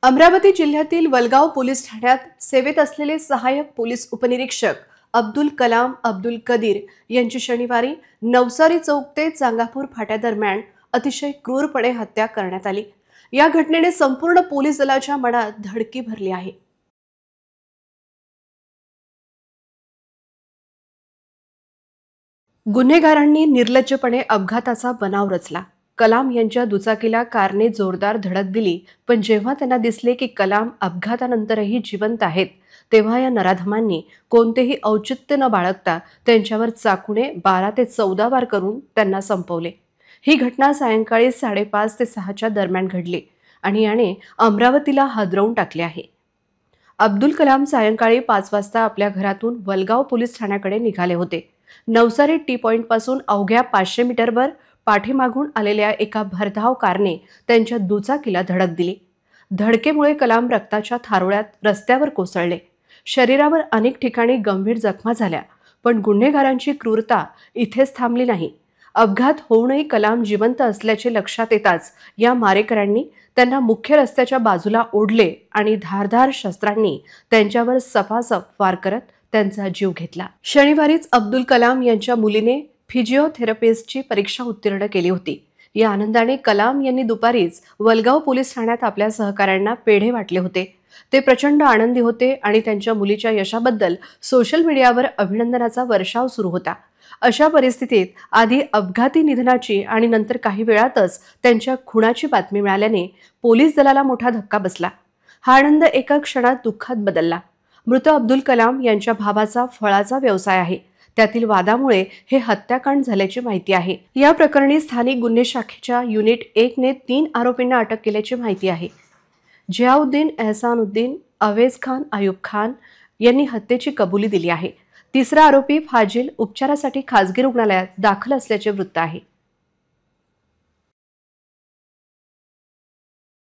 अमरावती जिल्ह्यातील वलगाव पोलीस ठाण्यात सेवेत असलेले सहाय्यक पोलीस उपनिरीक्षक अब्दुल कलाम अब्दुल कदीर यांची शनिवारी नवसारी चौक ते चांगापूर फाट्यादरम्यान अतिशय क्रूरपणे हत्या करण्यात आली। या घटनेने संपूर्ण पोलीस दलाच्या मनात धडकी भरली आहे। गुन्हेगारांनी निर्लज्जपणे अपघाताचा बनाव रचला। कलाम यांच्या दुचाकीला कारने जोरदार धडक दिली, पण जेव्हा त्यांना दिसले की कलाम अपघातानंतरही जिवंत आहेत, तेव्हा या नराधमांनी कोणतेही औचित्य न बाळगता त्यांच्यावर चाकूने 12 ते 14 वार करून त्यांना संपवले। ही घटना सायंकाळी 5:30 ते 6च्या दरम्यान घडली आणि याने अमरावतीला हादरवून टाकले आहे। अब्दुल कलाम सायंकाळी 5 वाजता आपल्या घरातून वलगाव पोलीस ठाण्याकडे निघाले होते। नवसारी टी पॉइंट पासून अवघ्या 500 मीटरवर पाठीमागून आलेल्या एका भरधाव कारने त्यांच्या दुचाकीला धडक दिली। धडकेमुळे कलाम रक्ताच्या थारोळ्यात रस्त्यावर कोसळले। शरीरावर अनेक ठिकाणी गंभीर जखमा झाल्या, पण गुन्हेगारांची क्रूरता इथेच थांबली नाही। अपघात होऊनही कलाम जिवंत असल्याचे लक्षात येताच या मारेकऱ्यांनी त्यांना मुख्य रस्त्याच्या बाजूला ओढले आणि धारदार शस्त्रांनी त्यांच्यावर सपासप वार करत त्यांचा जीव घेतला। शनिवारीच अब्दुल कलाम यांच्या मुलीने फिजिओथेरपिस्टची परीक्षा उत्तीर्ण केली होती। या आनंदाने कलाम यांनी दुपारीच वलगाव पोलीस ठाण्यात आपल्या सहकाऱ्यांना पेढे वाटले होते। ते प्रचंड आनंदी होते आणि त्यांच्या मुलीच्या यशाबद्दल सोशल मीडियावर अभिनंदनाचा वर्षाव सुरू होता। अशा परिस्थितीत आधी अपघाती निधनाची आणि नंतर काही वेळातच त्यांच्या खुनाची बातमी मिळाल्याने पोलीस दलाला मोठा धक्का बसला। हा आनंद एका क्षणात दुःखात बदलला। मृत अब्दुल कलाम यांच्या भावाचा फळाचा व्यवसाय आहे। त्यातील वादामुळे हे हत्याकांड झाल्याची माहिती आहे। या प्रकरणी स्थानिक गुन्हे शाखेच्या युनिट 1 ने 3 आरोपींना अटक केल्याची माहिती आहे। जियाउद्दीन, एहसानुद्दीन, अवेज खान, अयूब खान यांनी हत्येची कबुली दिली आहे। तिसरा आरोपी फाजिल उपचारासाठी खासगी रुग्णालयात दाखल असल्याचे वृत्त आहे।